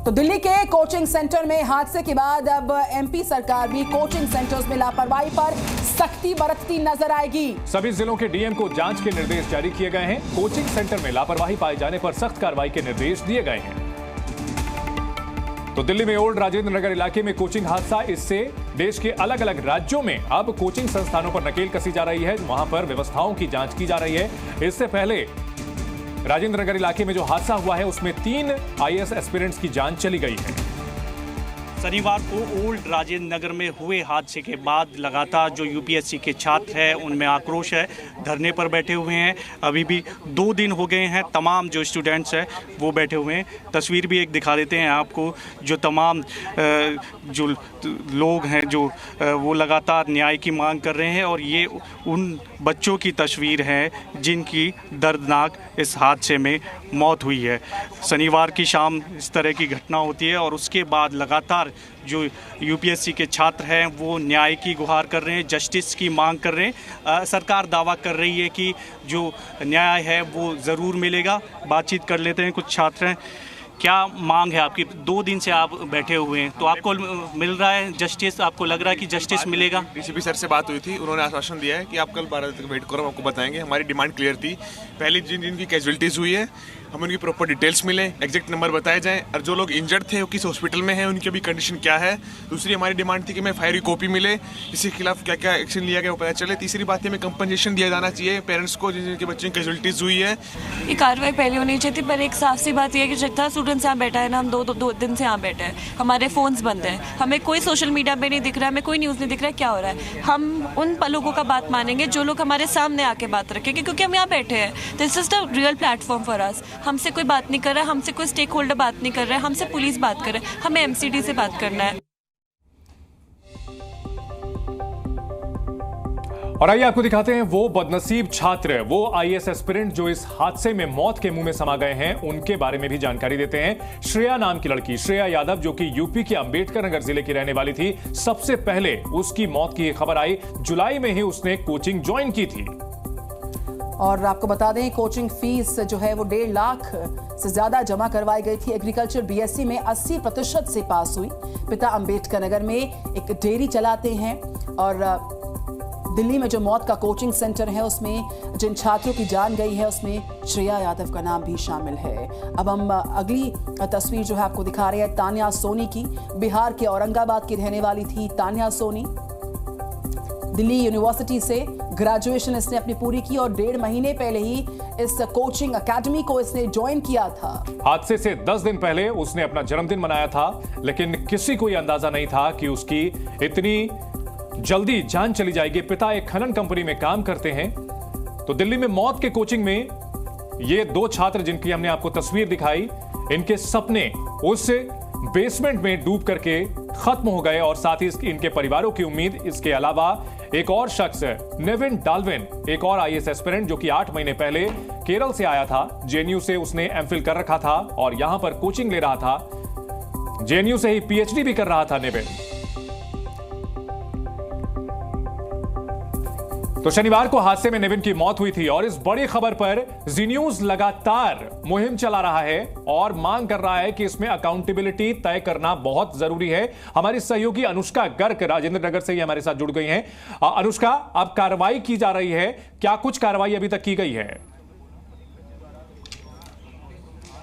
तो दिल्ली के coaching centre में हादसे के बाद अब एमपी सरकार भी कोचिंग सेंटर्स में लापरवाही पर सख्ती बरतती नजर आएगी। सभी जिलों के डीएम को जांच के निर्देश जारी किए गए हैं। कोचिंग सेंटर में लापरवाही पाए जाने पर सख्त कार्रवाई के निर्देश दिए गए हैं। तो दिल्ली में ओल्ड राजेंद्र नगर इलाके में कोचिंग हादसा, इससे देश के अलग अलग राज्यों में अब कोचिंग संस्थानों पर नकेल कसी जा रही है, वहां पर व्यवस्थाओं की जांच की जा रही है। इससे पहले राजेंद्र नगर इलाके में जो हादसा हुआ है उसमें 3 आईएएस एस्पिरेंट्स की जान चली गई है। शनिवार को ओल्ड राजेंद्र नगर में हुए हादसे के बाद लगातार जो यूपीएससी के छात्र हैं उनमें आक्रोश है, धरने पर बैठे हुए हैं। अभी भी 2 दिन हो गए हैं, तमाम जो स्टूडेंट्स हैं वो बैठे हुए हैं। तस्वीर भी एक दिखा देते हैं आपको, जो तमाम जो लोग हैं जो वो लगातार न्याय की मांग कर रहे हैं। और ये उन बच्चों की तस्वीर है जिनकी दर्दनाक इस हादसे में मौत हुई है। शनिवार की शाम इस तरह की घटना होती है और उसके बाद लगातार जो यूपीएससी के छात्र हैं वो न्याय की गुहार कर रहे हैं, जस्टिस की मांग कर रहे हैं। सरकार दावा कर रही है कि जो न्याय है वो ज़रूर मिलेगा। बातचीत कर लेते हैं, कुछ छात्र हैं। क्या मांग है आपकी? 2 दिन से आप बैठे हुए हैं, तो आपको मिल रहा है जस्टिस? आपको लग रहा है कि जस्टिस मिलेगा? डीसीपी सर से बात हुई थी, उन्होंने आश्वासन दिया है कि आप कल 12 तक वेट करो, हम आपको बताएंगे। हमारी डिमांड क्लियर थी। पहली जिनकी कैजुअलिटीज़ हुई है हम उनकी प्रॉपर डिटेल्स मिले, एग्जैक्ट नंबर बताए जाएं, और जो लोग इंजर्ड थे वो किस हॉस्पिटल में हैं, उनकी अभी कंडीशन क्या है। दूसरी हमारी डिमांड थी कि हमें फायर की कॉपी मिले, इसके खिलाफ क्या क्या एक्शन लिया गया वो पता चले। तीसरी बात है हमें कंपनसेशन दिया जाना चाहिए पेरेंट्स को जिनके बच्चों की कैजुअलिटीज़ हुई है। ये कार्रवाई पहले होनी चाहिए थी, पर एक साफ सी बात यह है कि जितना स्टूडेंट्स यहाँ बैठा है ना, हम दो दिन से यहाँ बैठे हैं, हमारे फ़ोन्स बंद हैं, हमें कोई सोशल मीडिया पे नहीं दिख रहा है, हमें कोई न्यूज़ नहीं दिख रहा है क्या हो रहा है। हम उन लोगों का बात मानेंगे जो लोग हमारे सामने आके बात रखेंगे, क्योंकि हम यहाँ बैठे हैं। This is the real platform for us. हमसे कोई बात नहीं कर रहा है, हमसे कोई स्टेक होल्डर बात नहीं कर रहा है, हमसे पुलिस बात कर रहा है, हमें एमसीडी से बात करना है। और आइए आपको दिखाते हैं वो बदनसीब छात्र, वो आईएएस एस्पिरेंट जो इस हादसे में मौत के मुंह में समा गए हैं, उनके बारे में भी जानकारी देते हैं। श्रेया नाम की लड़की, श्रेया यादव, जो कि यूपी के अंबेडकर नगर जिले की रहने वाली थी। सबसे पहले उसकी मौत की खबर आई, जुलाई में ही उसने कोचिंग ज्वाइन की थी। और आपको बता दें कोचिंग फीस जो है वो 1.5 लाख से ज्यादा जमा करवाई गई थी। एग्रीकल्चर बीएससी में 80% से पास हुई। पिता अंबेडकर नगर में एक डेयरी चलाते हैं और दिल्ली में जो मौत का कोचिंग सेंटर है उसमें जिन छात्रों की जान गई है उसमें श्रेया यादव का नाम भी शामिल है। अब हम अगली तस्वीर जो है आपको दिखा रहे हैं तान्या सोनी की। बिहार के औरंगाबाद की रहने वाली थी तान्या सोनी। दिल्ली यूनिवर्सिटी से ग्रेजुएशन इसने अपनी पूरी की और 1.5 महीने पहले ही इस कोचिंग एकेडमी को इसने ज्वाइन किया था। हादसे से 10 दिन पहले उसने अपना जन्मदिन मनाया था, लेकिन किसी को यह अंदाजा नहीं था कि उसकी इतनी जल्दी जान चली जाएगी। पिता एक खनन कंपनी में काम करते हैं। तो दिल्ली में मौत के कोचिंग में ये 2 छात्र जिनकी हमने आपको तस्वीर दिखाई, इनके सपने उस बेसमेंट में डूब करके खत्म हो गए और साथ ही इनके परिवारों की उम्मीद। इसके अलावा एक और शख्स नेविन डाल्विन, एक और आईएएस एस्पिरेंट जो कि 8 महीने पहले केरल से आया था। जेएनयू से उसने एमफिल कर रखा था और यहां पर कोचिंग ले रहा था। जेएनयू से ही पीएचडी भी कर रहा था नेविन। तो शनिवार को हादसे में नेविन की मौत हुई थी और इस बड़ी खबर पर जी न्यूज लगातार मुहिम चला रहा है और मांग कर रहा है कि इसमें अकाउंटेबिलिटी तय करना बहुत जरूरी है। हमारी सहयोगी अनुष्का गर्ग राजेंद्र नगर से ही हमारे साथ जुड़ गई हैं। अनुष्का, अब कार्रवाई की जा रही है, क्या कुछ कार्रवाई अभी तक की गई है?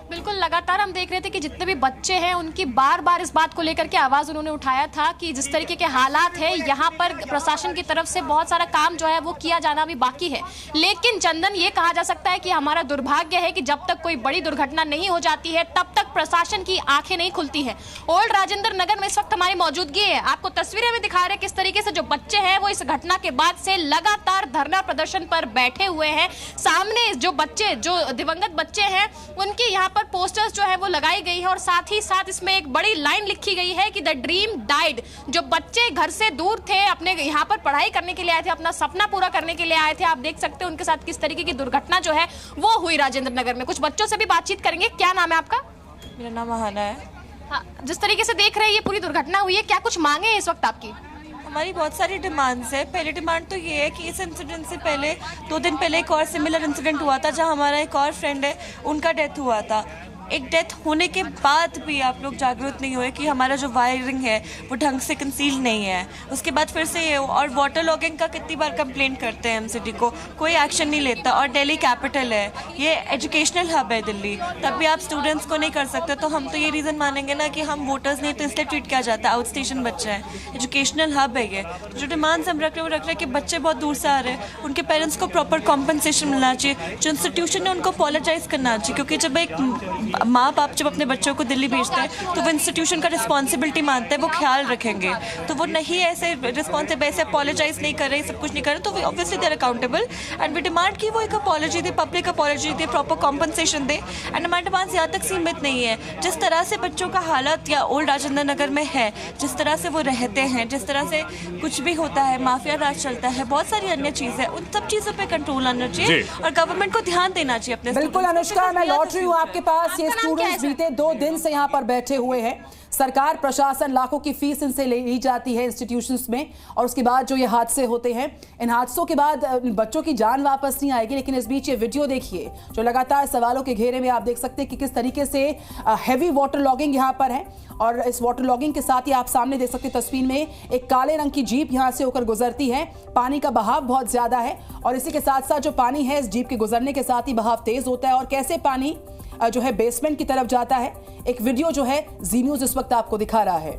बिल्कुल, लगातार हम देख रहे थे कि जितने भी बच्चे हैं उनकी बार बार इस बात को लेकर के आवाज़ उन्होंने उठाया था कि जिस तरीके के हालात हैं यहाँ पर प्रशासन की तरफ से बहुत सारा काम जो है वो किया जाना भी बाकी है। लेकिन चंदन, ये कहा जा सकता है कि हमारा दुर्भाग्य है कि जब तक कोई बड़ी दुर्घटना नहीं हो जाती है तब तक प्रशासन की आंखें नहीं खुलती है। ओल्ड राजेंद्र नगर में इस वक्त हमारी मौजूदगी है, आपको तस्वीरें भी दिखा रहे किस तरीके से जो बच्चे हैं वो इस घटना के बाद से लगातार धरना प्रदर्शन पर बैठे हुए हैं। सामने जो बच्चे, जो दिवंगत बच्चे हैं, उनकी यहाँ पर पोस्टर्स जो है वो लगाई गई है और साथ ही साथ इसमें एक बड़ी लाइन लिखी गई है कि द ड्रीम डाइड। जो बच्चे घर से दूर थे, अपने यहाँ पर पढ़ाई करने के लिए आए थे, अपना सपना पूरा करने के लिए आए थे, आप देख सकते हैं उनके साथ किस तरीके की दुर्घटना जो है वो हुई राजेंद्र नगर में। कुछ बच्चों से भी बातचीत करेंगे। क्या नाम है आपका? मेरा नाम महाना है। हाँ, जिस तरीके से देख रहे हैं ये पूरी दुर्घटना हुई है, क्या कुछ मांगे हैं इस वक्त आपकी? हमारी बहुत सारी डिमांड्स है। पहली डिमांड तो ये है कि इस इंसिडेंट से पहले 2 दिन पहले एक और सिमिलर इंसिडेंट हुआ था जहां हमारा एक और फ्रेंड है, उनका डेथ हुआ था। एक डेथ होने के बाद भी आप लोग जागरूक नहीं हुए कि हमारा जो वायरिंग है वो ढंग से कंसील नहीं है। उसके बाद फिर से ये, और वाटर लॉगिंग का कितनी बार कंप्लेंट करते हैं एमसीडी को, कोई एक्शन नहीं लेता। और दिल्ली कैपिटल है, ये एजुकेशनल हब है दिल्ली, तब भी आप स्टूडेंट्स को नहीं कर सकते। तो हम तो ये रीज़न मानेंगे ना कि हम वोटर्स नहीं, तो इसलिए ट्रीट किया जाता है, आउट स्टेशन बच्चे हैं, एजुकेशनल हब है ये। तो जो डिमांड्स हम रख रहे हैं कि बच्चे बहुत दूर से आ रहे हैं, उनके पेरेंट्स को प्रॉपर कॉम्पनसेशन मिलना चाहिए, जो इंस्टीट्यूशन है उनको अपोलोजाइज करना चाहिए, क्योंकि जब एक माँ बाप जब अपने बच्चों को दिल्ली भेजते हैं तो वो इंस्टीट्यूशन का रिस्पॉन्सिबिलिटी मानते हैं, वो ख्याल रखेंगे। तो वो नहीं ऐसे रिस्पॉन्सिबल, ऐसे अपोलोजाइज नहीं कर रहे, सब कुछ नहीं कर रहे, तो obviously they are accountable and we demand कि वो एक अपॉलॉजी दे, पब्लिक अपॉलॉजी दे, प्रॉपर कॉम्पनसेशन दे। एंड हमारे डिमांड्स यहाँ तक सीमित नहीं है, जिस तरह से बच्चों का हालत या ओल्ड राजेंद्र नगर में है, जिस तरह से वो रहते हैं, जिस तरह से कुछ भी होता है, माफिया राज चलता है, बहुत सारी अन्य चीज़ें, उन सब चीज़ों पे कंट्रोल आना चाहिए और गवर्नमेंट को ध्यान देना चाहिए अपने। बिल्कुल अनुष्का, मैं लौट रही हूँ आपके पास। ये स्टूडेंट्स बीते 2 दिन से यहाँ पर बैठे हुए हैं, सरकार प्रशासन लाखों की फीस इनसे ली जाती है इंस्टीट्यूशंस में, और उसके बाद जो ये हादसे होते हैं, इन हादसों के बाद बच्चों की जान वापस नहीं आएगी। लेकिन इस बीच ये वीडियो देखिए जो लगातार सवालों के घेरे में, आप देख सकते हैं कि किस तरीके से हैवी वाटर लॉगिंग यहाँ पर है। और इस वाटर लॉगिंग के साथ ही आप सामने देख सकते हैं तस्वीर में एक काले रंग की जीप यहाँ से होकर गुजरती है। पानी का बहाव बहुत ज्यादा है और इसी के साथ साथ जो पानी है इस जीप के गुजरने के साथ ही बहाव तेज होता है और कैसे पानी जो है बेसमेंट की तरफ जाता है। एक वीडियो जो है जी न्यूज़ इस वक्त आपको दिखा रहा है,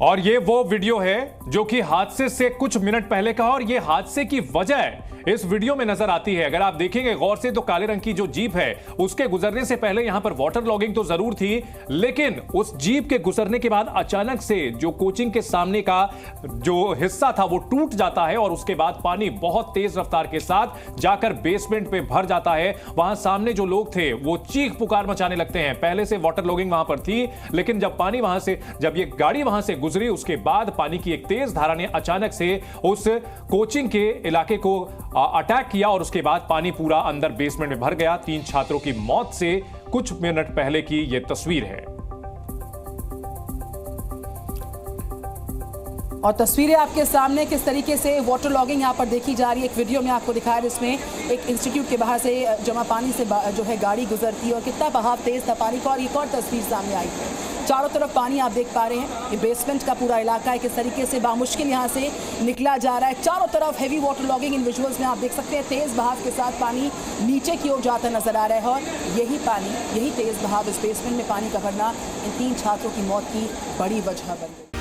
और ये वो वीडियो है जो कि हादसे से कुछ मिनट पहले का, और ये हादसे की वजह इस वीडियो में नजर आती है। अगर आप देखेंगे गौर से तो काले रंग की जो जीप है उसके गुजरने से पहले यहां पर वाटर लॉगिंग तो जरूर थी, लेकिन उस जीप के गुजरने के बाद अचानक से जो कोचिंग के सामने का जो हिस्सा था वो टूट जाता है और उसके बाद पानी बहुत तेज रफ्तार के साथ जाकर बेसमेंट पे भर जाता है। वहां सामने जो लोग थे वो चीख पुकार मचाने लगते हैं। पहले से वाटर लॉगिंग वहां पर थी, लेकिन जब पानी वहां से, जब ये गाड़ी वहां से गुजरी, उसके बाद पानी की एक तेज धारा ने अचानक से उस कोचिंग के इलाके को अटैक किया और उसके बाद पानी पूरा अंदर बेसमेंट में भर गया। 3 छात्रों की मौत से कुछ मिनट पहले की यह तस्वीर है। और तस्वीरें आपके सामने किस तरीके से वाटर लॉगिंग यहाँ पर देखी जा रही है। एक वीडियो में आपको दिखाया जिसमें एक इंस्टीट्यूट के बाहर से जमा पानी से जो है गाड़ी गुजरती है और कितना बहाव तेज था पानी का। और एक और तस्वीर सामने आई है, चारों तरफ पानी आप देख पा रहे हैं, ये बेसमेंट का पूरा इलाका है, किस तरीके से बामुश्किल यहाँ से निकला जा रहा है। चारों तरफ हैवी वाटर लॉगिंग, इन विजुअल्स में आप देख सकते हैं तेज बहाव के साथ पानी नीचे की ओर जाता नजर आ रहा है। और यही पानी, यही तेज बहाव, इस बेसमेंट में पानी का भरना इन 3 छात्रों की मौत की बड़ी वजह बन गई।